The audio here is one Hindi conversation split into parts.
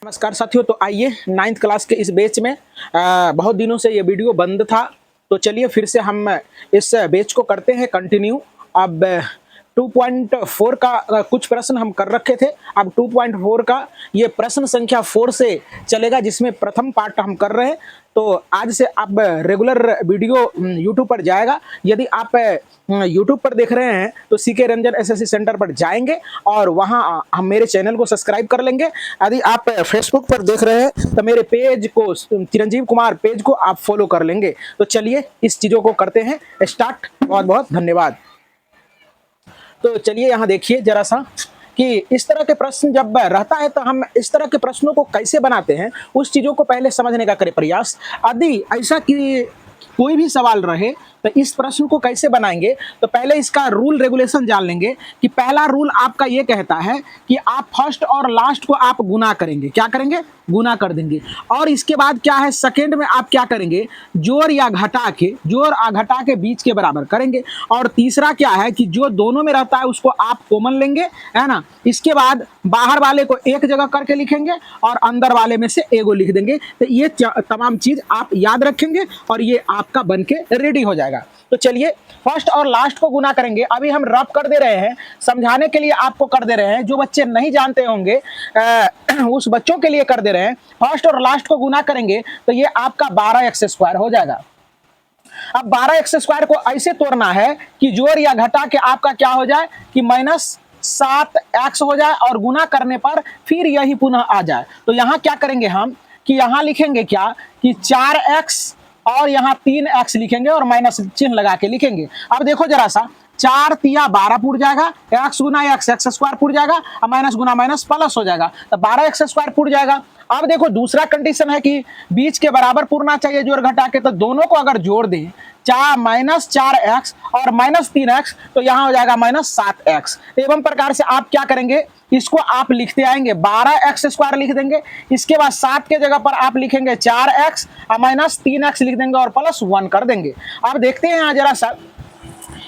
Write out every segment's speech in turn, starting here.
नमस्कार साथियों, तो आइए 9th क्लास के इस बैच में बहुत दिनों से ये वीडियो बंद था, तो चलिए फिर से हम इस बैच को करते हैं कंटिन्यू। अब 2.4 का कुछ प्रश्न हम कर रखे थे, अब 2.4 का ये प्रश्न संख्या 4 से चलेगा, जिसमें प्रथम पार्ट हम कर रहे हैं। तो आज से अब रेगुलर वीडियो यूट्यूब पर जाएगा। यदि आप यूट्यूब पर देख रहे हैं तो सीके रंजन एसएससी सेंटर पर जाएंगे और वहां हम मेरे चैनल को सब्सक्राइब कर लेंगे। यदि आप फेसबुक पर देख रहे हैं तो मेरे पेज को, चिरंजीव कुमार पेज को आप फॉलो कर लेंगे। तो चलिए इस चीज़ों को करते हैं स्टार्ट। बहुत बहुत धन्यवाद। तो चलिए यहाँ देखिए जरा सा कि इस तरह के प्रश्न जब रहता है तो हम इस तरह के प्रश्नों को कैसे बनाते हैं, उस चीज़ों को पहले समझने का करें प्रयास। यदि ऐसा कि कोई भी सवाल रहे तो इस प्रश्न को कैसे बनाएंगे, तो पहले इसका रूल रेगुलेशन जान लेंगे। कि पहला रूल आपका ये कहता है कि आप फर्स्ट और लास्ट को आप गुना करेंगे। क्या करेंगे? गुना कर देंगे। और इसके बाद क्या है, सेकंड में आप क्या करेंगे, जोड़ या घटा के, जोड़ या घटा के बीच के बराबर करेंगे। और तीसरा क्या है कि जो दोनों में रहता है उसको आप कॉमन लेंगे, है ना। इसके बाद बाहर वाले को एक जगह करके लिखेंगे और अंदर वाले में से एगो लिख देंगे। तो ये तमाम चीज आप याद रखेंगे और ये आपका बन के रेडी हो जाएगा। तो चलिए फर्स्ट और लास्ट को गुना करेंगे। अभी हम रफ कर दे रहे हैं, समझाने के लिए आपको कर दे रहे हैं। जो बच्चे नहीं जानते होंगे उस बच्चों के लिए कर दे रहे हैं। फर्स्ट और लास्ट को गुना करेंगे तो ये आपका 12x² हो जाएगा। अब 12x² को ऐसे तोड़ना है कि जोड़ या घटा के आपका क्या हो जाए कि -7x हो जाए और गुना करने पर फिर यही पुनः आ जाए। तो यहाँ क्या करेंगे हम कि यहाँ लिखेंगे क्या कि 4x और यहाँ 3x लिखेंगे और माइनस चिन्ह लगा के लिखेंगे। अब देखो जरा सा, 4 तिया 12 पुट जाएगा, x गुना x² पुट जाएगा और माइनस गुना माइनस प्लस हो जाएगा, तो 12x² पुट जाएगा। अब देखो दूसरा कंडीशन है कि बीच के बराबर पुरना चाहिए जोड़ घटा के, तो दोनों को अगर जोड़ दें, -4x और -3x, तो यहाँ हो जाएगा -7x। एवं प्रकार से आप क्या करेंगे, इसको आप लिखते आएंगे, 12x² लिख देंगे। इसके बाद 7 के जगह पर आप लिखेंगे 4x और -3x लिख देंगे और +1 कर देंगे। अब देखते हैं यहाँ जरा सा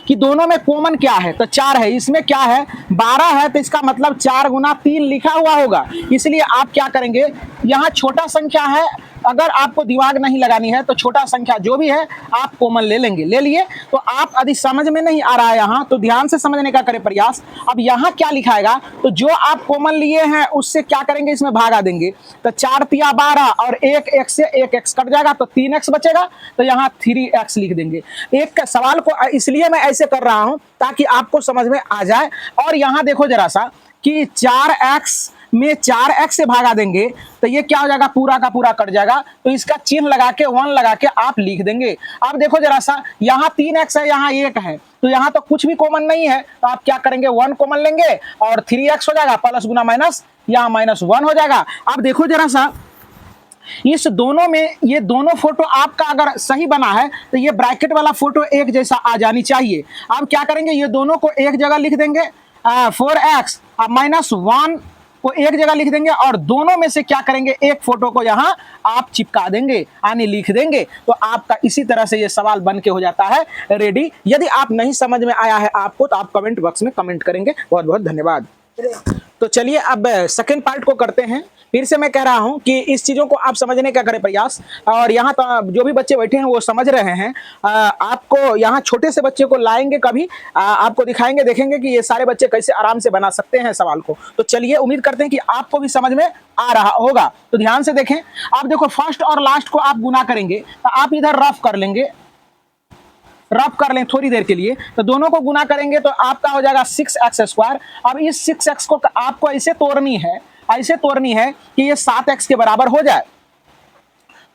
कि दोनों में कॉमन क्या है, तो 4 है। इसमें क्या है, 12 है, तो इसका मतलब 4 गुना 3 लिखा हुआ होगा। इसलिए आप क्या करेंगे, यहाँ छोटा संख्या है, अगर आपको दिमाग नहीं लगानी है तो छोटा संख्या जो भी है आप कॉमन ले लेंगे। ले लिए तो आप यदि समझ में नहीं आ रहा है यहाँ, तो ध्यान से समझने का करें प्रयास। अब यहाँ क्या लिखाएगा, तो जो आप कॉमन लिए हैं उससे क्या करेंगे, इसमें भागा देंगे। तो 4 तिया 12 और 1x से 1x कट जाएगा तो 3x बचेगा, तो यहाँ 3x लिख देंगे। एक सवाल को इसलिए मैं ऐसे कर रहा हूँ ताकि आपको समझ में आ जाए। और यहाँ देखो जरा सा कि 4x में 4x से भागा देंगे तो ये क्या हो जाएगा, पूरा का पूरा कट जाएगा। तो इसका चिन्ह लगा के 1 लगा के आप लिख देंगे। अब देखो जरा सा, यहाँ 3x है, यहाँ 1 है, तो यहाँ तो कुछ भी कॉमन नहीं है, तो आप क्या करेंगे, 1 कॉमन लेंगे और 3x हो जाएगा, प्लस गुना माइनस यहाँ -1 हो जाएगा। अब देखो जरा सा, इस दोनों में ये दोनों फोटो आपका अगर सही बना है तो ये ब्रैकेट वाला फोटो एक जैसा आ जानी चाहिए। अब क्या करेंगे, ये दोनों को एक जगह लिख देंगे, 4x और -1 को एक जगह लिख देंगे और दोनों में से क्या करेंगे, एक फोटो को यहाँ आप चिपका देंगे, यानी लिख देंगे। तो आपका इसी तरह से ये सवाल बन के हो जाता है रेडी। यदि आप नहीं समझ में आया है आपको तो आप कमेंट बॉक्स में कमेंट करेंगे। बहुत बहुत धन्यवाद। तो चलिए अब सेकंड पार्ट को करते हैं। फिर से मैं कह रहा हूं कि इस चीज़ों को आप समझने का करें प्रयास। और यहाँ तो जो भी बच्चे बैठे हैं वो समझ रहे हैं। आपको यहाँ छोटे से बच्चे को लाएंगे, कभी आपको दिखाएंगे, देखेंगे कि ये सारे बच्चे कैसे आराम से बना सकते हैं सवाल को। तो चलिए उम्मीद करते हैं कि आपको भी समझ में आ रहा होगा। तो ध्यान से देखें। आप देखो फर्स्ट और लास्ट को आप गुना करेंगे तो आप इधर रफ कर लेंगे, रफ कर लें थोड़ी देर के लिए। तो दोनों को गुना करेंगे तो आपका हो जाएगा 6x²। अब इस 6x को आपको ऐसे तोड़नी है, ऐसे तोड़नी है कि ये 7x के बराबर हो जाए।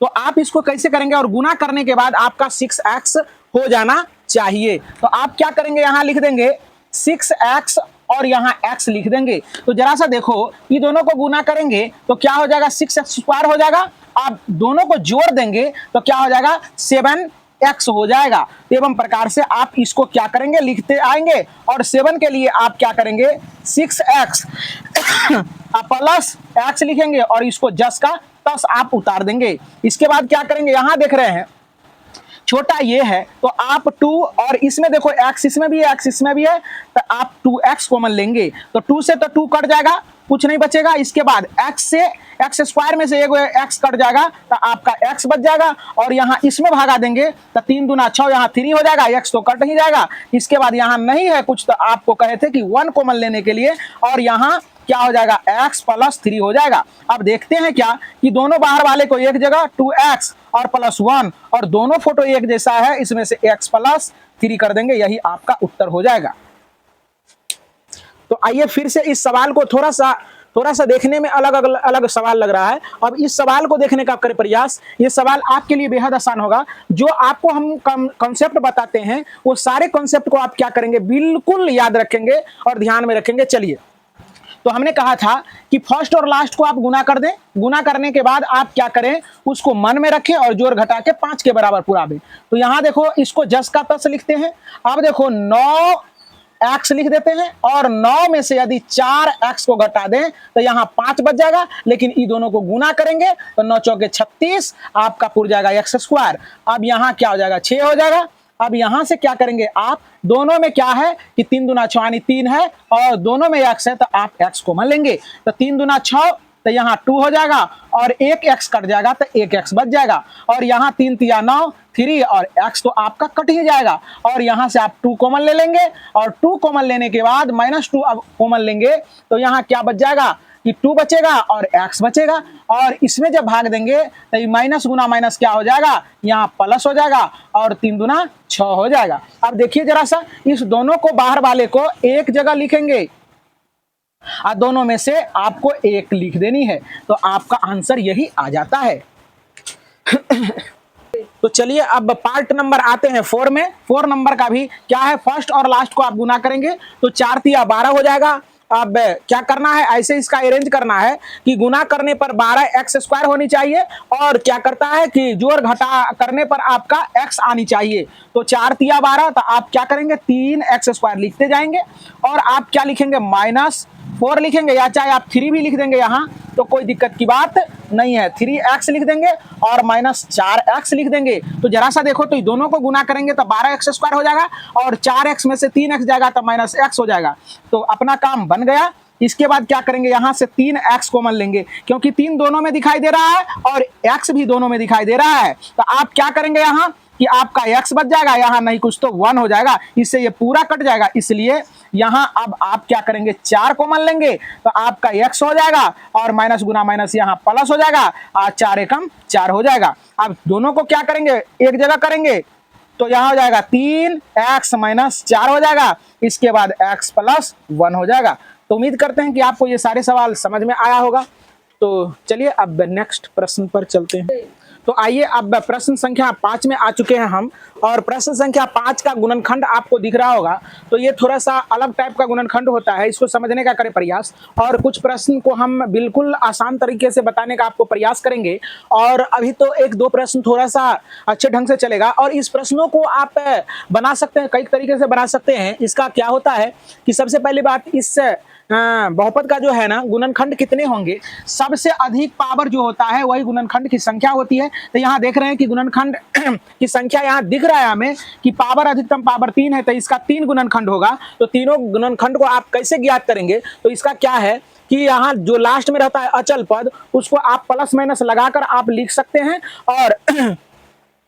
तो आप इसको कैसे करेंगे, और गुना करने के बाद आपका 6x हो जाना चाहिए। तो आप क्या करेंगे, यहाँ लिख देंगे 6x और यहाँ x लिख देंगे। तो जरा सा देखो, ये दोनों को गुना करेंगे तो क्या हो जाएगा, 6x² हो जाएगा। आप दोनों को जोड़ देंगे तो क्या हो जाएगा, 7x हो जाएगा। एवं प्रकार से आप इसको क्या करेंगे, लिखते आएंगे। और 7 के लिए आप क्या करेंगे, 6x प्लस x लिखेंगे और इसको जस का तस आप उतार देंगे। इसके बाद क्या करेंगे, यहां देख रहे हैं छोटा ये है तो आप 2 और इसमें देखो x इसमें भी है x इसमें भी है तो आप 2x कॉमन लेंगे तो 2 से तो 2 कट जाएगा, कुछ नहीं बचेगा। इसके बाद x से x स्क्वायर में से एक x कट जाएगा तो आपका x बच जाएगा और यहाँ इसमें भागा देंगे तो 3 दूना 6 यहाँ 3 हो जाएगा, x तो कट ही जाएगा। इसके बाद यहाँ नहीं है कुछ तो आपको कहे थे कि 1 कॉमन लेने के लिए और यहाँ क्या हो जाएगा x प्लस 3 हो जाएगा। अब देखते हैं क्या कि दोनों बाहर वाले को एक जगह 2x और प्लस 1 और दोनों फोटो एक जैसा है, इसमें से x प्लस 3 कर देंगे, यही आपका उत्तर हो जाएगा। तो आइए फिर से इस सवाल को थोड़ा सा देखने में अलग सवाल लग रहा है। अब इस सवाल को देखने का करें प्रयास। ये सवाल आपके लिए बेहद आसान होगा। जो आपको हम कॉन्सेप्ट बताते हैं वो सारे कॉन्सेप्ट को आप क्या करेंगे, बिल्कुल याद रखेंगे और ध्यान में रखेंगे। चलिए, तो हमने कहा था कि फर्स्ट और लास्ट को आप गुना कर दें, गुना करने के बाद आप क्या करें, उसको मन में रखें और जोड़ घटा के 5 के बराबर पुरावें। तो यहां देखो इसको जस का तस लिखते हैं। अब देखो 9x लिख देते हैं और 9 में से यदि 4x को घटा दें तो यहाँ 5 बच जाएगा, लेकिन इन दोनों को गुना करेंगे तो 9 चौके 36 आपका पुर जाएगा x स्क्वायर। अब यहाँ क्या हो जाएगा, 6 हो जाएगा। अब यहां से क्या करेंगे आप, दोनों में क्या है कि 3 दूना 6 यानी 3 है और दोनों में x है तो आप x कॉमन लेंगे तो 3 दूना 6 तो यहाँ 2 हो जाएगा और एक x कट जाएगा तो एक x बच जाएगा और यहाँ 3 तिया 9 3 और x तो आपका कट ही जाएगा और यहाँ से आप 2 कॉमन ले लेंगे और 2 कॉमन लेने के बाद -2 अब कॉमन लेंगे तो यहाँ क्या बच जाएगा कि 2 बचेगा और x बचेगा और इसमें जब भाग देंगे तो माइनस गुना माइनस क्या हो जाएगा, यहाँ प्लस हो जाएगा और 3 दूना 6 हो जाएगा। अब देखिए जरा सा, इस दोनों को बाहर वाले को एक जगह लिखेंगे और दोनों में से आपको एक लिख देनी है तो आपका आंसर यही आ जाता है। तो चलिए अब पार्ट नंबर आते हैं 4 में। 4 नंबर का भी क्या है, फर्स्ट और लास्ट को आप गुना करेंगे तो 4 तिया 12 हो जाएगा। अब क्या करना है, ऐसे इसका अरेंज करना है कि गुना करने पर 12x स्क्वायर होनी चाहिए और क्या करता है कि जोड़ घटा करने पर आपका x आनी चाहिए। तो 4 तिया 12 तो आप क्या करेंगे, 3x स्क्वायर लिखते जाएंगे और आप क्या लिखेंगे, -4 लिखेंगे या चाहे आप 3 भी लिख देंगे यहाँ तो कोई दिक्कत की बात नहीं है। 3x लिख देंगे और -4x लिख देंगे। तो जरा सा देखो, तो दोनों को गुना करेंगे तो 12x स्क्वायर हो जाएगा और 4x में से 3x जाएगा तो -x हो जाएगा। तो अपना काम बन गया। इसके बाद क्या करेंगे, यहाँ से 3x कॉमन लेंगे क्योंकि 3 दोनों में दिखाई दे रहा है और x भी दोनों में दिखाई दे रहा है। तो आप क्या करेंगे यहाँ कि आपका x बच जाएगा, यहाँ नहीं कुछ तो 1 हो जाएगा, इससे ये पूरा कट जाएगा। इसलिए यहाँ अब आप क्या करेंगे, 4 कॉमन लेंगे तो आपका x हो जाएगा और माइनस गुना माइनस यहाँ प्लस हो जाएगा और 4 एकम 4 हो जाएगा। अब दोनों को क्या करेंगे, एक जगह करेंगे तो यहाँ हो जाएगा 3x - 4 हो जाएगा। इसके बाद x + 1 हो जाएगा। तो उम्मीद करते हैं कि आपको ये सारे सवाल समझ में आया होगा। तो चलिए अब नेक्स्ट प्रश्न पर चलते हैं। तो आइए अब प्रश्न संख्या 5 में आ चुके हैं हम और प्रश्न संख्या 5 का गुणनखंड आपको दिख रहा होगा। तो ये थोड़ा सा अलग टाइप का गुणनखंड होता है, इसको समझने का करें प्रयास और कुछ प्रश्न को हम बिल्कुल आसान तरीके से बताने का आपको प्रयास करेंगे। और अभी तो 1-2 प्रश्न थोड़ा सा अच्छे ढंग से चलेगा और इस प्रश्नों को आप बना सकते हैं, कई तरीके से बना सकते हैं। इसका क्या होता है कि सबसे पहली बात, इस बहुपद का जो है ना गुणनखंड कितने होंगे, सबसे अधिक पावर जो होता है वही गुणनखंड की संख्या होती है। तो यहाँ देख रहे हैं कि गुणनखंड की संख्या यहाँ दिख रहा है हमें कि पावर अधिकतम पावर 3 है तो इसका 3 गुणनखंड होगा। तो तीनों गुणनखंड को आप कैसे ज्ञात करेंगे, तो इसका क्या है कि यहाँ जो लास्ट में रहता है अचल पद उसको आप प्लस माइनस लगाकर आप लिख सकते हैं और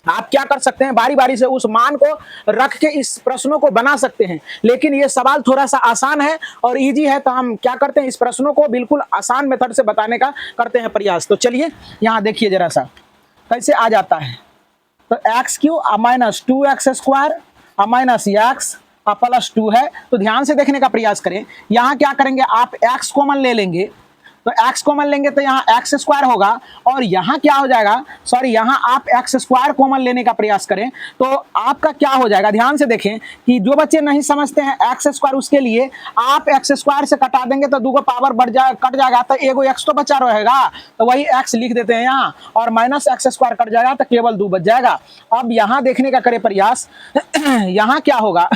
आप क्या कर सकते हैं, बारी बारी से उस मान को रख के इस प्रश्नों को बना सकते हैं। लेकिन ये सवाल थोड़ा सा आसान है और इजी है तो हम क्या करते हैं, इस प्रश्नों को बिल्कुल आसान मेथड से बताने का करते हैं प्रयास। तो चलिए यहाँ देखिए जरा सा कैसे आ जाता है। तो x³ - 2x स्क्वायर -x +2 है। तो ध्यान से देखने का प्रयास करें। यहाँ क्या करेंगे, आप x कॉमन ले लेंगे तो x कॉमन लेंगे तो यहाँ x स्क्वायर होगा और यहाँ क्या हो जाएगा, सॉरी यहाँ आप x स्क्वायर कॉमन लेने का प्रयास करें तो आपका क्या हो जाएगा। ध्यान से देखें कि जो बच्चे नहीं समझते हैं x स्क्वायर, उसके लिए आप x स्क्वायर से कटा देंगे तो 2 का पावर बढ़ जाए कट जाएगा तो एगो x तो बचा रहेगा तो वही x लिख देते हैं यहाँ और -x स्क्वायर कट जाएगा तो केवल 2 बच जाएगा। अब यहाँ देखने का करें प्रयास। यहाँ क्या होगा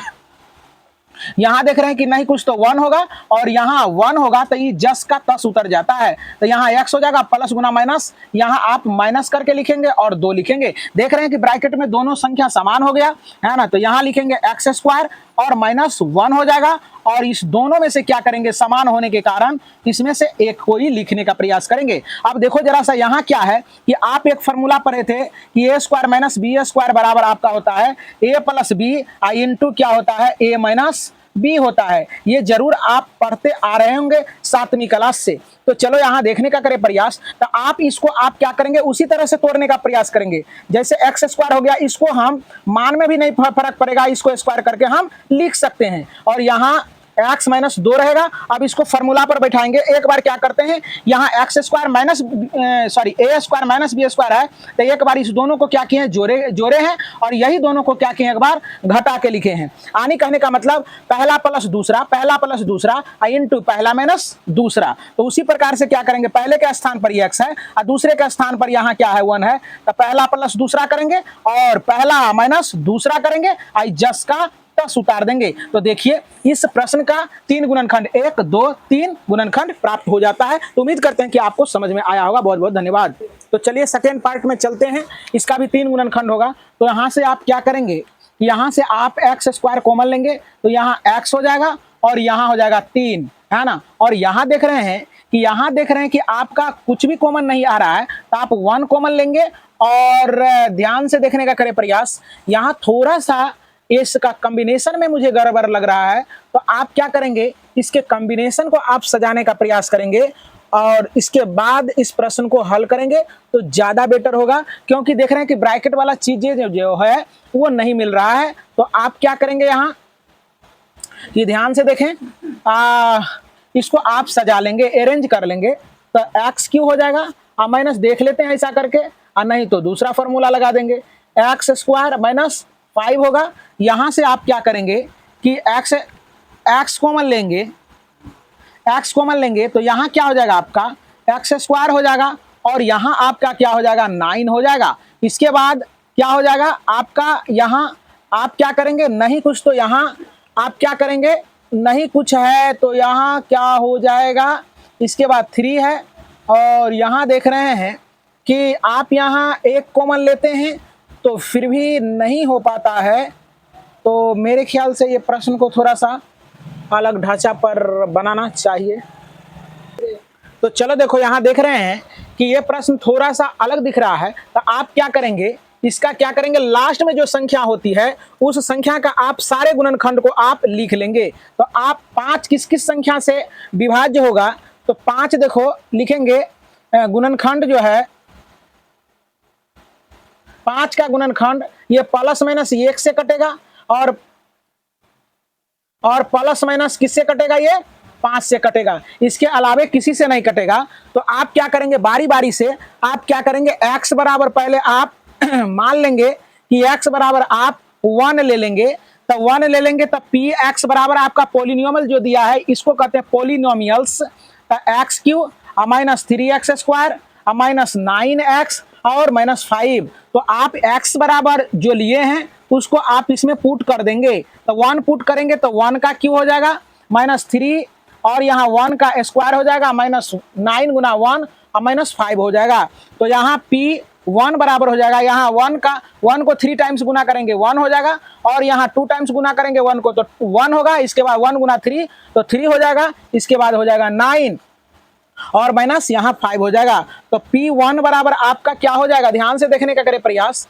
यहाँ देख रहे हैं कि नहीं कुछ तो 1 होगा और यहाँ 1 होगा तो ये जस का तस उतर जाता है, तो यहाँ x हो जाएगा प्लस गुना माइनस, यहाँ आप माइनस करके लिखेंगे और 2 लिखेंगे। देख रहे हैं कि ब्रैकेट में दोनों संख्या समान हो गया है ना, तो यहाँ लिखेंगे एक्स स्क्वायर और माइनस 1 हो जाएगा, और इस दोनों में से क्या करेंगे, समान होने के कारण इसमें से एक को ही लिखने का प्रयास करेंगे। अब देखो जरा सा यहाँ क्या है कि आप एक फॉर्मूला पढ़े थे कि ए स्क्वायर माइनस बी स्क्वायर बराबर आपका होता है ए प्लस बी इंटू क्या होता है ए माइनस बी होता है। ये जरूर आप पढ़ते आ रहे होंगे 7वीं क्लास से। तो चलो यहाँ देखने का करें प्रयास, तो आप इसको आप क्या करेंगे, उसी तरह से तोड़ने का प्रयास करेंगे। जैसे एक्स स्क्वायर हो गया, इसको हम मान में भी नहीं फर्क पड़ेगा, इसको स्क्वायर करके हम लिख सकते हैं, और यहाँ x माइनस 2 रहेगा। अब इसको फॉर्मूला पर बैठाएंगे। एक बार क्या करते हैं, यहाँ एक्स स्क्वायर माइनस ए स्क्वायर माइनस बी स्क्वायर है, तो एक बार इस दोनों को क्या किए हैं, जोड़े हैं, और यही दोनों को क्या किए एक बार घटा के लिखे हैं। आनी कहने का मतलब पहला प्लस दूसरा इंटू पहला माइनस दूसरा। तो उसी प्रकार से क्या करेंगे, पहले के स्थान पर ये x है और दूसरे के स्थान पर यहाँ क्या है 1 है, तो पहला प्लस दूसरा करेंगे और पहला माइनस दूसरा करेंगे, आई जस का तस उतार देंगे। तो देखिए इस प्रश्न का 3 गुणनखंड 1 2 3 गुणनखंड प्राप्त हो जाता है। तो उम्मीद करते हैं कि आपको समझ में आया होगा। बहुत बहुत धन्यवाद। तो चलिए सेकेंड पार्ट में चलते हैं, इसका भी 3 गुणनखंड होगा। तो यहाँ से आप क्या करेंगे, यहाँ से आप एक्स स्क्वायर कॉमन लेंगे, तो यहाँ x हो जाएगा और यहाँ हो जाएगा 3, है ना। और यहाँ देख रहे हैं कि आपका कुछ भी कॉमन नहीं आ रहा है, तो आप 1 कॉमन लेंगे। और ध्यान से देखने का करें प्रयास, यहाँ थोड़ा सा इसका कॉम्बिनेशन में मुझे गड़बड़ लग रहा है, तो आप क्या करेंगे, इसके कॉम्बिनेशन को आप सजाने का प्रयास करेंगे और इसके बाद इस प्रश्न को हल करेंगे तो ज्यादा बेटर होगा। क्योंकि देख रहे हैं कि ब्रैकेट वाला चीजें जो है वो नहीं मिल रहा है। तो आप क्या करेंगे, यहाँ ये ध्यान से देखें, इसको आप सजा लेंगे, अरेंज कर लेंगे, तो एक्स क्यू हो जाएगा, माइनस देख लेते हैं ऐसा करके, और नहीं तो दूसरा फॉर्मूला लगा देंगे, एक्स स्क्वायर माइनस 5 होगा। यहां से आप क्या करेंगे कि एक्स कॉमन लेंगे, तो यहां क्या हो जाएगा, आपका एक्स स्क्वायर हो जाएगा, और यहां आपका क्या हो जाएगा, 9 हो जाएगा। इसके बाद क्या हो जाएगा आपका, यहां आप क्या करेंगे, नहीं कुछ तो यहां आप क्या करेंगे, नहीं कुछ है तो यहां क्या हो जाएगा, इसके बाद 3 है, और यहां देख रहे हैं कि आप यहां एक कॉमन लेते हैं तो फिर भी नहीं हो पाता है। तो मेरे ख्याल से ये प्रश्न को थोड़ा सा अलग ढांचा पर बनाना चाहिए। तो चलो देखो, यहाँ देख रहे हैं कि ये प्रश्न थोड़ा सा अलग दिख रहा है, तो आप क्या करेंगे, इसका क्या करेंगे, लास्ट में जो संख्या होती है उस संख्या का आप सारे गुणनखंड को आप लिख लेंगे। तो आप 5 किस किस संख्या से विभाज्य होगा, तो 5 देखो लिखेंगे, गुणनखंड जो है 5 का गुणनखंड ये प्लस माइनस 1 से कटेगा, और प्लस माइनस किससे कटेगा, ये 5 से कटेगा, इसके अलावे किसी से नहीं कटेगा। तो आप क्या करेंगे, बारी बारी से आप क्या करेंगे, x बराबर पहले आप मान लेंगे कि x बराबर आप 1 ले लेंगे, तो 1 ले लेंगे, तो px बराबर आपका पोलिनोमियल जो दिया है इसको कहते हैं पोलिनोमियल्स, तो x Q minus 3x square minus 9x और माइनस 5। तो आप x बराबर जो लिए हैं उसको आप इसमें पुट कर देंगे, तो 1 पुट करेंगे तो 1 का क्यू हो जाएगा माइनस 3, और यहाँ 1 का स्क्वायर हो जाएगा माइनस 9 गुना 1 और माइनस 5 हो जाएगा। तो यहाँ p1 बराबर हो जाएगा, यहाँ 1 को 3 टाइम्स गुना करेंगे 1 हो जाएगा, और यहाँ 2 टाइम्स गुना करेंगे 1 को तो 1 होगा, इसके बाद 1 गुना 3 तो 3 हो जाएगा, इसके बाद हो जाएगा 9 और माइनस यहाँ 5 हो जाएगा। तो P1 बराबर आपका क्या हो जाएगा, ध्यान से देखने का करें प्रयास,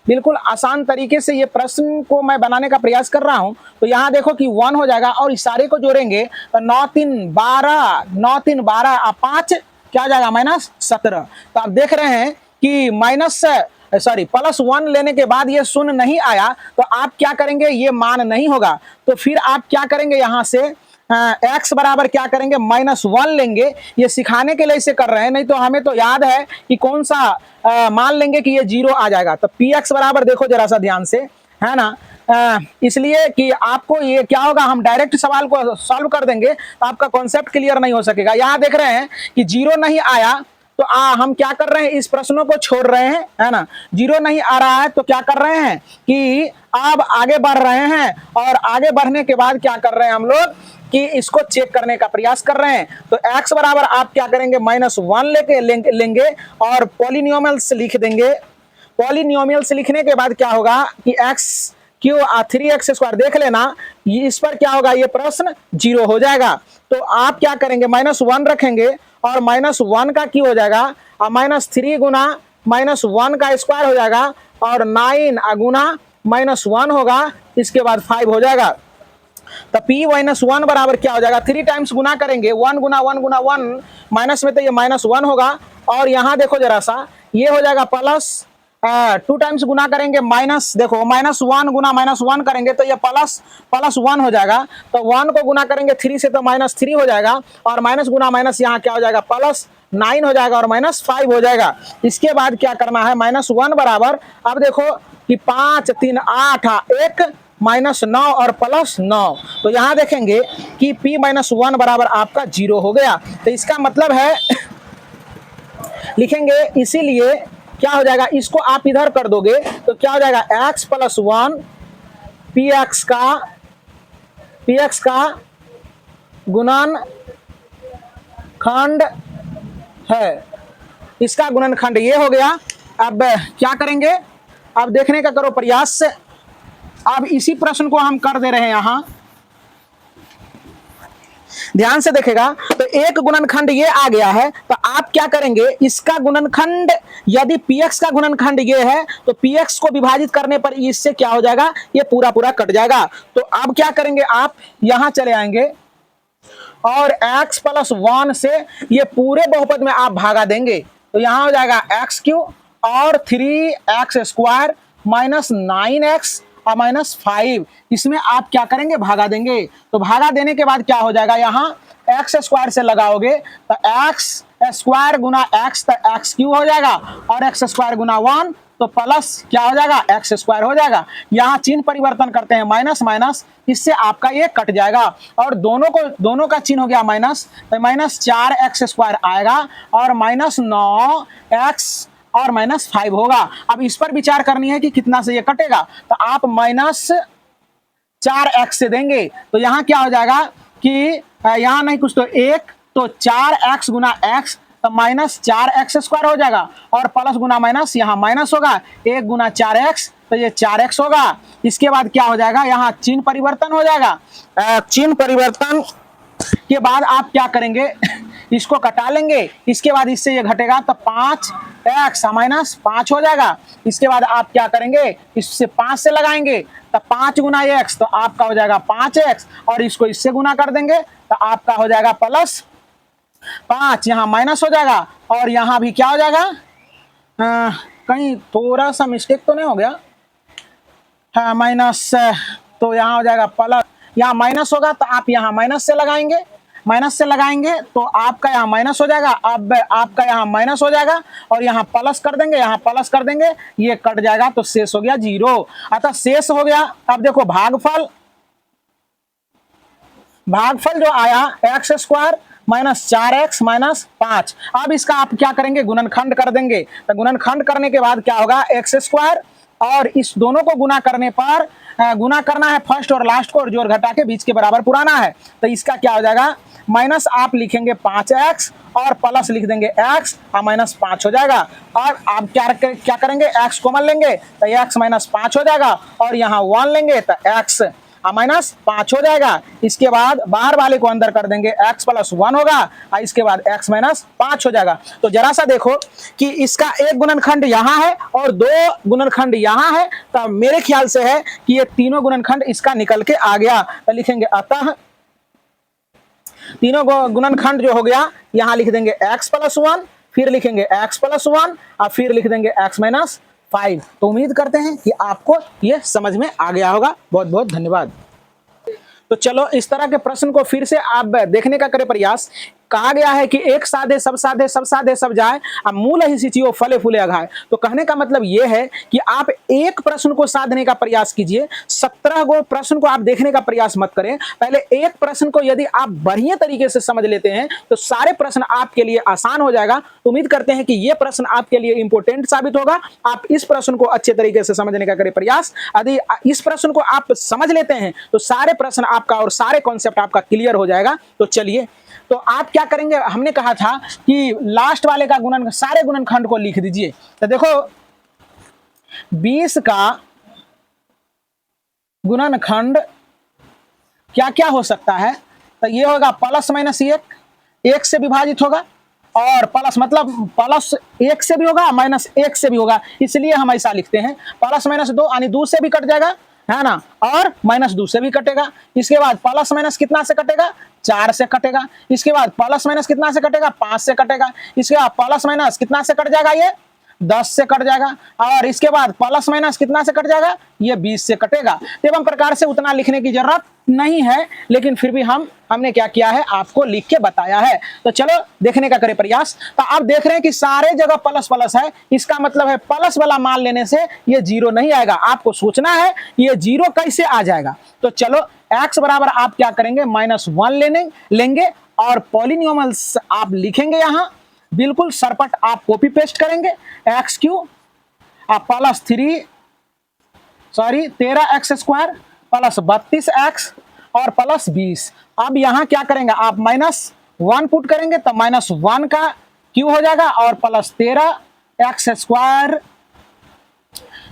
बिल्कुल आसान तरीके से ये प्रश्न को मैं बनाने का प्रयास कर रहा हूं। तो यहाँ देखो कि 1 हो जाएगा और इस सारे को जोड़ेंगे तो 9 3 12 और 5 क्या हो जाएगा माइनस 17। तो आप देख रहे हैं कि प्लस 1 लेने के बाद ये शून्य नहीं आया, तो आप क्या करेंगे, ये मान नहीं होगा। तो फिर आप क्या करेंगे, यहाँ से x बराबर क्या करेंगे, -1 लेंगे। ये सिखाने के लिए इसे कर रहे हैं, नहीं तो हमें तो याद है कि कौन सा मान लेंगे कि ये 0 आ जाएगा। तो px बराबर देखो जरा सा ध्यान से, है ना, इसलिए कि आपको ये क्या होगा, हम डायरेक्ट सवाल को सॉल्व कर देंगे तो आपका कॉन्सेप्ट क्लियर नहीं हो सकेगा। यहाँ देख रहे हैं कि 0 नहीं आया, तो हम क्या कर रहे हैं, इस प्रश्नों को छोड़ रहे हैं, है ना। 0 नहीं आ रहा है तो क्या कर रहे हैं कि अब आगे बढ़ रहे हैं, और आगे बढ़ने के बाद क्या कर रहे हैं हम लोग कि इसको चेक करने का प्रयास कर रहे हैं। तो x बराबर आप क्या करेंगे, -1 लेंगे और पॉलिनोमियल्स लिख देंगे। पॉलिनोमियल्स लिखने के बाद क्या होगा कि x क्यों 3x² देख लेना, इस पर क्या होगा, ये प्रश्न 0 हो जाएगा। तो आप क्या करेंगे, -1 रखेंगे और -1 का क्यों हो जाएगा, -3 गुना -1 का स्क्वायर हो जाएगा, और 9 गुना -1 होगा, इसके बाद 5 हो जाएगा। तो p-1 बराबर क्या हो जाएगा, 3 टाइम्स गुना करेंगे, 1 गुना 1 गुना 1, माइनस में तो ये -1 होगा, और यहाँ देखो जरा सा, ये हो जाएगा प्लस 2 टाइम्स गुना करेंगे, माइनस, देखो -1 गुना -1 करेंगे तो ये प्लस 1 हो जाएगा। तो 1 को गुना करेंगे 3 से तो -3 हो जाएगा, और माइनस गुना माइनस यहाँ क्या हो जाएगा, +9 हो जाएगा, और -5 हो जाएगा। इसके बाद क्या करना है, -1 बराबर, अब देखो कि 5 3 8 1 -9 और +9, तो यहाँ देखेंगे कि p-1 बराबर आपका 0 हो गया। तो इसका मतलब है लिखेंगे, इसीलिए क्या हो जाएगा, इसको आप इधर कर दोगे तो क्या हो जाएगा, x + 1 px का गुणनखंड है, इसका गुणनखंड ये हो गया। अब क्या करेंगे, अब देखने का करो प्रयास। अब इसी प्रश्न को हम कर दे रहे हैं, यहां ध्यान से देखेगा तो एक गुणनखंड ये आ गया है, तो आप क्या करेंगे, इसका गुणनखंड, यदि px का गुणनखंड ये है तो px को विभाजित करने पर इससे क्या हो जाएगा, ये पूरा पूरा कट जाएगा। तो अब क्या करेंगे, आप यहां चले आएंगे और x + 1 से ये पूरे बहुपद में आप भागा देंगे, तो यहां हो जाएगा x³ और 3x² -9x और -5, इसमें आप क्या करेंगे, भागा देंगे। तो भागा देने के बाद क्या हो जाएगा, यहाँ x² से लगाओगे तो x² गुना x तो x³ हो जाएगा, और x² गुना 1 तो प्लस क्या हो जाएगा, x² हो जाएगा। यहाँ चिन्ह परिवर्तन करते हैं, माइनस माइनस, इससे आपका ये कट जाएगा, और दोनों का चिन्ह हो गया माइनस, तो -4x² आएगा, और -9x और -5 होगा। अब इस पर विचार करनी है कि कितना से ये कटेगा, तो आप -4x से देंगे, तो यहाँ क्या हो जाएगा कि यहाँ नहीं कुछ तो 1, तो 4x गुना x तो -4x² हो जाएगा, और प्लस गुना माइनस यहाँ माइनस होगा, 1 गुना 4x तो ये 4x होगा। इसके बाद क्या हो जाएगा, यहाँ चिन्ह परिवर्तन हो जाएगा। चिन्ह परिवर्तन के बाद आप क्या करेंगे, इसको कटा लेंगे, इसके बाद इससे ये घटेगा तो 5x -5 हो जाएगा। इसके बाद आप क्या करेंगे, इससे 5 से लगाएंगे तो 5 गुना x तो आपका हो जाएगा 5x, और इसको इससे गुना कर देंगे तो आपका हो जाएगा +5, यहाँ माइनस हो जाएगा, और यहाँ भी क्या हो जाएगा, कहीं थोड़ा सा मिस्टेक तो नहीं हो गया, हाँ माइनस, तो यहाँ हो जाएगा प्लस, यहाँ माइनस होगा तो आप यहाँ माइनस से लगाएंगे तो आपका यहाँ माइनस हो जाएगा, अब आपका यहाँ माइनस हो जाएगा, और यहाँ प्लस कर देंगे, यहाँ प्लस कर देंगे, ये कट जाएगा, तो शेष हो गया 0। अतः शेष हो गया। अब देखो भागफल जो आया x² -4x -5, अब इसका आप क्या करेंगे, गुणनखंड कर देंगे। तो गुणनखंड करने के बाद क्या होगा, x² और इस दोनों को गुना करने पर गुना करना है फर्स्ट और लास्ट को, और जोड़ घटा के बीच के बराबर पुराना है। तो इसका क्या हो जाएगा, माइनस आप लिखेंगे 5x और प्लस लिख देंगे x और -5 हो जाएगा। और आप क्या करेंगे, x कॉमन लेंगे तो x -5 हो जाएगा, और यहाँ 1 लेंगे तो x -5 हो जाएगा। इसके बाद बाहर वाले को अंदर कर देंगे, x + 1 होगा, और इसके बाद x -5 हो जाएगा। तो जरा सा देखो कि इसका एक गुणनखंड यहाँ है और 2 गुणनखंड यहाँ है, तो मेरे ख्याल से है कि ये तीनों गुणनखंड इसका निकल के आ गया। तो लिखेंगे अतः तीनों गुणनखंड जो हो गया, यहाँ लिख देंगे x + 1, फिर लिखेंगे x + 1 और फिर लिख देंगे x -5। तो उम्मीद करते हैं कि आपको ये समझ में आ गया होगा। बहुत बहुत धन्यवाद। तो चलो इस तरह के प्रश्न को फिर से आप देखने का करें प्रयास। कहा गया है कि एक साधे सब सब जाए, अब मूल ही सिचियो फले फूले अघाए। तो कहने का मतलब ये है कि आप एक प्रश्न को साधने का प्रयास कीजिए, 17 गो प्रश्न को आप देखने का प्रयास मत करें। पहले एक प्रश्न को यदि आप बढ़िया तरीके से समझ लेते हैं तो सारे प्रश्न आपके लिए आसान हो जाएगा। तो उम्मीद करते हैं कि यह प्रश्न आपके लिए इंपॉर्टेंट साबित होगा। आप इस प्रश्न को अच्छे तरीके से समझने का करें प्रयास। यदि इस प्रश्न को आप समझ लेते हैं तो सारे प्रश्न आपका और सारे कॉन्सेप्ट आपका क्लियर हो जाएगा। तो चलिए, तो आप क्या करेंगे, हमने कहा था कि लास्ट वाले का गुणन, सारे गुणनखंड को लिख दीजिए। तो देखो 20 का गुणनखंड क्या क्या हो सकता है, तो ये होगा प्लस माइनस 1 से विभाजित होगा, और प्लस मतलब प्लस 1 से भी होगा, माइनस 1 से भी होगा, इसलिए हम ऐसा लिखते हैं। प्लस माइनस 2 यानी 2 से भी कट जाएगा, है ना, और माइनस 2 से भी कटेगा। इसके बाद प्लस माइनस कितना से कटेगा, 4 से कटेगा। इसके बाद प्लस माइनस कितना से कटेगा, 5 से कटेगा। इसके बाद प्लस माइनस कितना से कट जाएगा, ये 10 से कट जाएगा। और इसके बाद प्लस माइनस कितना से कट जाएगा, ये 20 से कटेगा। एवं प्रकार से उतना लिखने की जरूरत नहीं है, लेकिन फिर भी हमने क्या किया है, आपको लिख के बताया है। तो चलो देखने का करें प्रयास। तो आप देख रहे हैं कि सारे जगह प्लस प्लस है, इसका मतलब है प्लस वाला मान लेने से ये 0 नहीं आएगा। आपको सोचना है ये 0 कैसे आ जाएगा। तो चलो x बराबर आप क्या करेंगे, -1 लेंगे और पॉलिनोमियल्स आप लिखेंगे यहाँ, बिल्कुल सरपट आप कॉपी पेस्ट करेंगे। x³ आप +13x² प्लस 32x और प्लस 20। अब यहाँ क्या करेंगे, आप -1 पुट करेंगे तो -1 का क्यू हो जाएगा, और प्लस 13x²,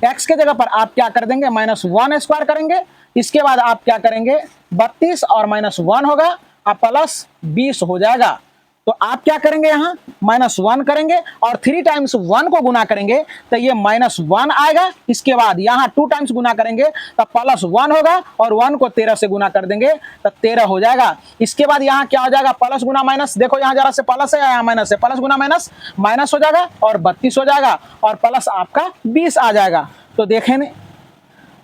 x के जगह पर आप क्या कर देंगे, -1² करेंगे। इसके बाद आप क्या करेंगे, 32 और -1 होगा, आप प्लस 20 हो जाएगा। तो आप क्या करेंगे, यहाँ -1 करेंगे और 3 टाइम्स 1 को गुना करेंगे तो ये -1 आएगा। इसके बाद यहाँ 2 टाइम्स गुना करेंगे तो +1 होगा, और 1 को 13 से गुना कर देंगे तो 13 हो जाएगा। इसके बाद यहाँ क्या हो जाएगा, प्लस गुना माइनस, देखो यहाँ जरा से प्लस है, यहाँ माइनस है, प्लस गुना माइनस माइनस हो जाएगा और 32 हो जाएगा, और प्लस आपका 20 आ जाएगा। तो देखें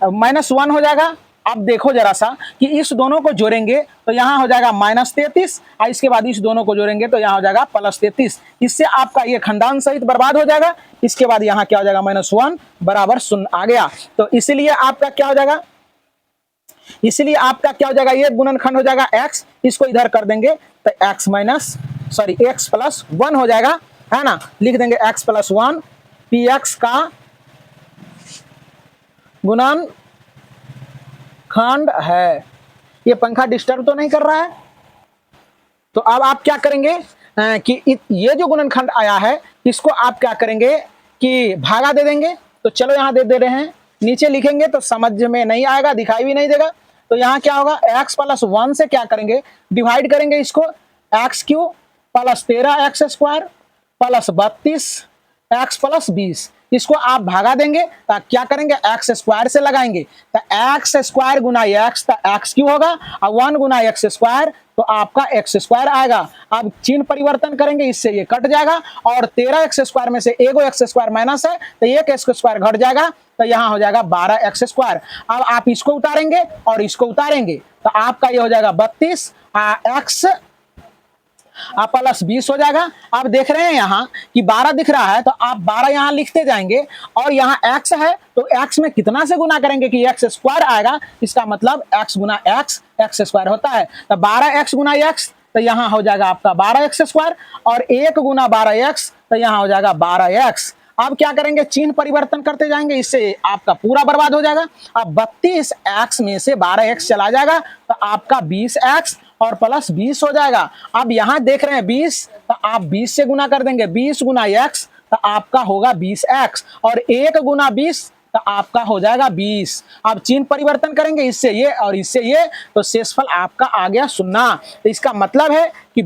-1 हो जाएगा। अब देखो जरा सा कि इस दोनों को जोड़ेंगे तो यहाँ हो जाएगा -33, और इसके बाद इस दोनों को जोड़ेंगे तो यहाँ हो जाएगा +33। इससे आपका ये खंडान सहित बर्बाद हो जाएगा। इसके बाद यहाँ क्या हो जाएगा, -1 बराबर 0 आ गया। तो इसलिए आपका क्या हो जाएगा, ये गुणनखंड हो जाएगा x, इसको इधर कर देंगे तो x + 1 हो जाएगा, है ना। लिख देंगे x + 1 px का गुणन खंड है। ये पंखा डिस्टर्ब तो नहीं कर रहा है। तो अब आप क्या करेंगे कि ये जो गुणनखंड आया है इसको आप क्या करेंगे कि भागा दे देंगे। तो चलो यहाँ दे रहे हैं, नीचे लिखेंगे तो समझ में नहीं आएगा, दिखाई भी नहीं देगा। तो यहाँ क्या होगा, x + 1 से क्या करेंगे, डिवाइड करेंगे इसको, x³ + 13x² प्लस 32x + 20, इसको आप भागा देंगे तो क्या करेंगे, x² से लगाएंगे तो x² गुना x तो x³ होगा, और 1 गुना x² तो आपका x² आएगा। अब चिन्ह परिवर्तन करेंगे, इससे ये कट जाएगा, और 13x² में से एगो x² माइनस है तो एक x² घट जाएगा, तो यहाँ हो जाएगा 12x²। अब आप इसको उतारेंगे और इसको उतारेंगे तो आपका ये हो जाएगा 32 x प्लस 20 हो जाएगा। आप देख रहे हैं यहाँ कि 12 दिख रहा है तो आप 12 यहाँ लिखते जाएंगे, और यहाँ x है तो x में कितना से गुना करेंगे कि x² आएगा। इसका मतलब x गुना x² होता है, तो 12x गुना x तो यहाँ हो जाएगा आपका 12x², और 1 गुना 12x तो यहाँ हो जाएगा 12x। अब क्या करेंगे, चिन्ह परिवर्तन करते जाएंगे, इससे आपका पूरा बर्बाद हो जाएगा। अब 32x में से 12x चला जाएगा तो आपका 20x और प्लस 20 हो जाएगा। अब यहाँ देख रहे हैं 20 तो आप 20 से गुना कर देंगे, 20 गुना x तो आपका होगा 20x, और 1 गुना 20 तो आपका हो जाएगा 20। अब चिन्ह परिवर्तन करेंगे, इससे ये और इससे ये, तो शेषफल आपका आ गया 0। तो इसका मतलब है कि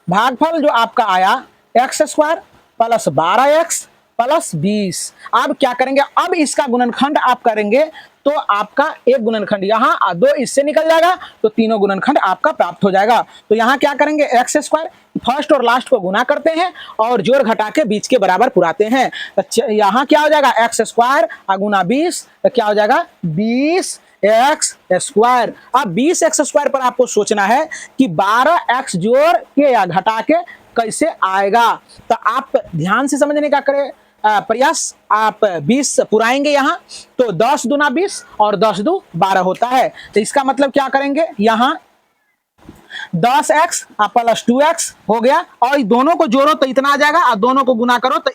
भागफल जो आपका आया x² प्लस 12x प्लस 20। अब क्या करेंगे, अब इसका गुणनखंड आप करेंगे तो आपका एक गुणनखंड यहाँ 2 इससे निकल जाएगा, तो तीनों गुणनखंड आपका प्राप्त हो जाएगा। तो यहाँ क्या करेंगे, x² फर्स्ट और लास्ट को गुना करते हैं और जोड़ घटा के बीच के बराबर पुराते हैं। तो यहाँ क्या हो जाएगा, x² गुना 20 तो क्या हो जाएगा 20 एक्स स्क्वायर। अब 20x स्क्वायर पर आपको सोचना है कि 12x जोड़ के या घटा के कैसे आएगा। तो आप ध्यान से समझने का करें प्रयास। आप 20 पुराएंगे यहाँ तो 10 दूना 20 और 10 दू 12 होता है। तो इसका मतलब क्या करेंगे, यहाँ 10x प्लस 2x हो गया और इस दोनों को जोड़ो तो इतना आ जाएगा और दोनों को गुना करो तो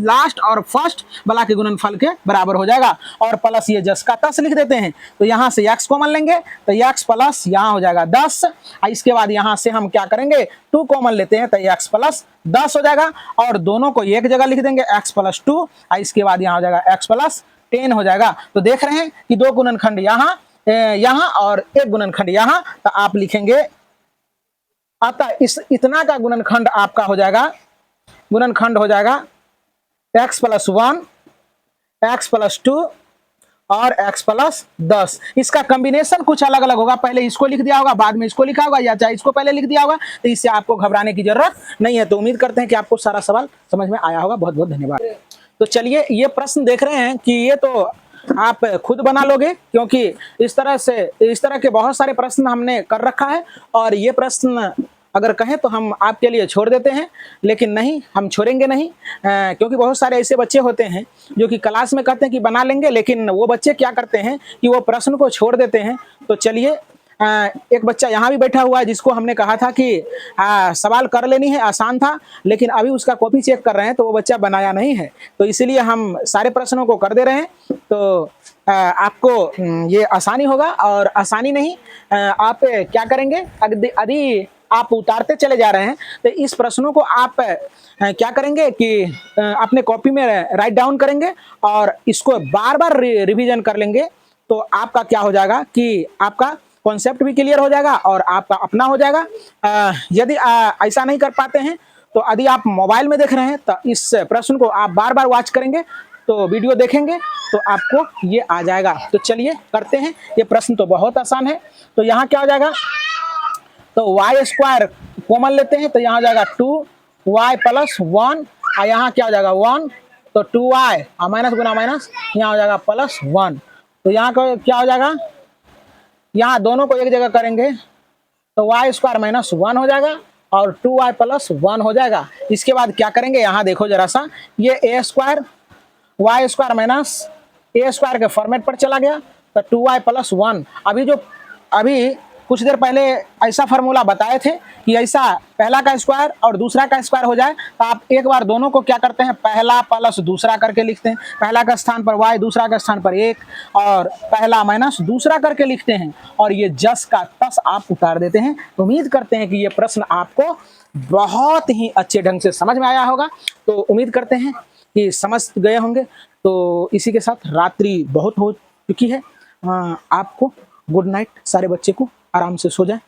लास्ट और फर्स्ट वाला के गुणनफल के बराबर हो जाएगा। और प्लस ये जस का तस लिख देते हैं। तो यहाँ से x कॉमन लेंगे तो x प्लस यहाँ हो जाएगा 10। इसके बाद यहाँ से हम क्या करेंगे 2 कॉमन लेते हैं तो x प्लस 10 हो जाएगा और दोनों को एक जगह लिख देंगे x प्लस 2। इसके बाद यहाँ हो जाएगा x प्लस 10 हो जाएगा। तो देख रहे हैं कि 2 गुणनखंड यहाँ और 1 गुणनखंड यहाँ। तो आप लिखेंगे अतः इस इतना का गुणनखंड आपका हो जाएगा, गुणनखंड हो जाएगा x प्लस 1, x प्लस 2 और x प्लस 10। इसका कॉम्बिनेशन कुछ अलग अलग होगा, पहले इसको लिख दिया होगा बाद में इसको लिखा होगा या चाहे इसको पहले लिख दिया होगा। तो इससे आपको घबराने की जरूरत नहीं है। तो उम्मीद करते हैं कि आपको सारा सवाल समझ में आया होगा। बहुत बहुत धन्यवाद। तो चलिए ये प्रश्न देख रहे हैं कि ये तो आप खुद बना लोगे क्योंकि इस तरह के बहुत सारे प्रश्न हमने कर रखा है और ये प्रश्न अगर कहें तो हम आपके लिए छोड़ देते हैं, लेकिन नहीं, हम छोड़ेंगे नहीं। क्योंकि बहुत सारे ऐसे बच्चे होते हैं जो कि क्लास में कहते हैं कि बना लेंगे, लेकिन वो बच्चे क्या करते हैं कि वो प्रश्न को छोड़ देते हैं। तो चलिए एक बच्चा यहाँ भी बैठा हुआ है जिसको हमने कहा था कि सवाल कर लेनी है, आसान था, लेकिन अभी उसका कॉपी चेक कर रहे हैं तो वो बच्चा बनाया नहीं है। तो इसीलिए हम सारे प्रश्नों को कर दे रहे हैं। तो आपको ये आसानी होगा और आसानी नहीं, आप क्या करेंगे यदि आप उतारते चले जा रहे हैं तो इस प्रश्नों को आप क्या करेंगे कि अपने कॉपी में राइट डाउन करेंगे और इसको बार बार रिवीजन कर लेंगे। तो आपका क्या हो जाएगा कि आपका कॉन्सेप्ट भी क्लियर हो जाएगा और आपका अपना हो जाएगा। यदि ऐसा नहीं कर पाते हैं तो यदि आप मोबाइल में देख रहे हैं तो इस प्रश्न को आप बार बार वॉच करेंगे, तो वीडियो देखेंगे तो आपको ये आ जाएगा। तो चलिए करते हैं। ये प्रश्न तो बहुत आसान है। तो यहाँ क्या हो जाएगा, तो वाई स्क्वायर कॉमन लेते हैं तो यहाँ हो जाएगा 2y प्लस 1 और यहाँ क्या हो जाएगा 1, तो 2y और माइनस गुना माइनस यहाँ हो जाएगा प्लस 1। तो यहाँ का क्या हो जाएगा, यहाँ दोनों को एक जगह करेंगे तो y स्क्वायर माइनस 1 हो जाएगा और 2y प्लस 1 हो जाएगा। इसके बाद क्या करेंगे, यहाँ देखो जरा सा, ये a square y square minus a square के फॉर्मेट पर चला गया तो 2y प्लस 1। अभी कुछ देर पहले ऐसा फार्मूला बताए थे कि ऐसा पहला का स्क्वायर और दूसरा का स्क्वायर हो जाए तो आप एक बार दोनों को क्या करते हैं, पहला प्लस दूसरा करके लिखते हैं। पहला का स्थान पर y, दूसरा का स्थान पर 1 और पहला माइनस दूसरा करके लिखते हैं और ये जस का तस आप उतार देते हैं। उम्मीद करते हैं कि ये प्रश्न आपको बहुत ही अच्छे ढंग से समझ में आया होगा। तो उम्मीद करते हैं कि समझ गए होंगे। तो इसी के साथ रात्रि बहुत हो चुकी है। आपको गुड नाइट। सारे बच्चे को आराम से सो जाए।